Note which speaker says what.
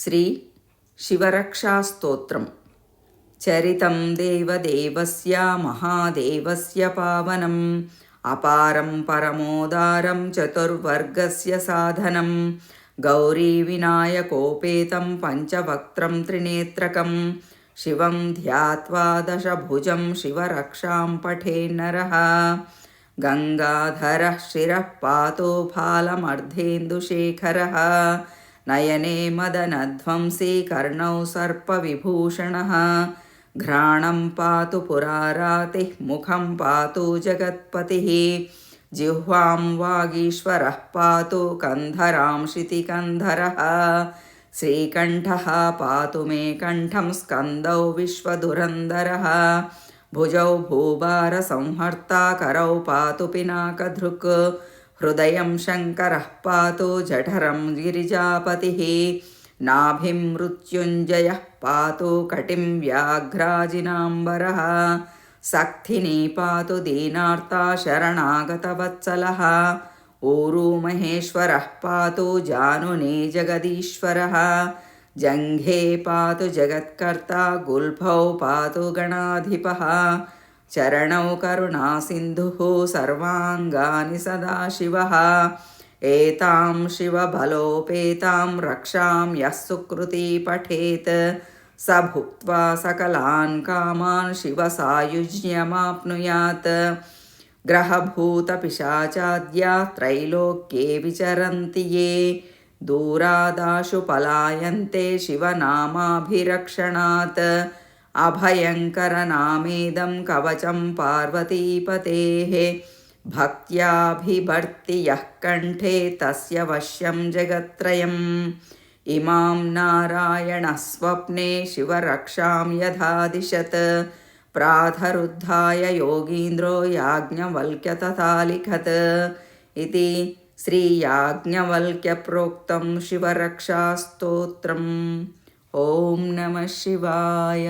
Speaker 1: ശ്രീ ശിവരക്ഷാസ്തോത്രം. ചരിതം ദേവദേവസ്യ മഹാദേവസ്യ പാവനം അപാരം പരമോദാരം ചതുർവർഗസ്യ സാധനം ഗൗരീവിനായകോപേതം പഞ്ചവക്ത്രം ത്രിനേത്രകം ശിവം ധ്യാത്വാ ദശഭുജം ശിവരക്ഷാം പഠേന്നരഃ ഗംഗാധരഃ ശിരഃ പാതോ ഫാലമർധേന്ദുശേഖരഃ നയനെ മദനധ്വംസി കർണൗ സർപ്പവിഭൂഷണഃ ഘ്രാണം പാതു പുരാരാതിഃ മുഖം പാതു ജഗത്പതിഃ ജിഹ്വാം വാഗീശ്വരഃ പാതു കന്ധരാം ശിതികന്ധരഃ ശ്രീകണ്ഠഃ പാതു മേ കണ്ഠം സ്കന്ദൗ വിശ്വധുരന്ധരഃ ഭുജൗ ഭൂഭാരസംഹർത്താ കരൗ പാതു പിനാകധൃക് ഹൃദയം ശങ്കരഃ പാതു ജഠരം ഗിരിജാപതിഃ നാഭിം മൃത്യുഞ്ജയഃ പാതു കടിം വ്യാഘ്രാജിനാംബരഃ സക്ഥിനീ പാതു ദീനാർത്താ ശരണാഗതവത്സലഃ ഊരു മഹേശ്വരഃ പാതു ജാനുനീ ജഗദീശ്വരഃ ജംഘേ പാതു ജഗത്കർത്താ ഗുൽഭൗ പാതു ഗണാധിപഃ ചരണൗ കരുണാസിന്ധുഃ സർവാംഗാനി സദാശിവഃ ഏതാം ശിവബലോപേതാം രക്ഷാം യഃ സുകൃതി പഠേത് സ ഭുക്ത്വാ സകലാൻ കാമാൻ ശിവസായുജ്യമാപ്നുയാത്. ഗ്രഹഭൂതപിശാചാദ്യാ ത്രൈലോക്യേ വിചരന്തി യേ ദൂരാദാശു പലായന്തെ ശിവനാമാഭിരക്ഷണാത്. അഭയങ്കരനാമേദം കവചം പാർവതീപതേഃ ഭക്ത്യാഭിഭർത്തി യഃ കണ്ഠേ തസ്യ വശ്യം ജഗത്ത്രയം. ഇമാം നാരായണഃ സ്വപ്നെ ശിവരക്ഷാം യഥാദിശത് പ്രാതരുദ്ധായ യോഗീന്ദ്രോ യാജ്ഞവൽക്യ തഥാ ലിഖത്. ഇതി ശ്രീയാജ്ഞവൽക്യപ്രോക്തം ശിവരക്ഷാസ്തോത്രം. ഓം നമഃ ശിവായ.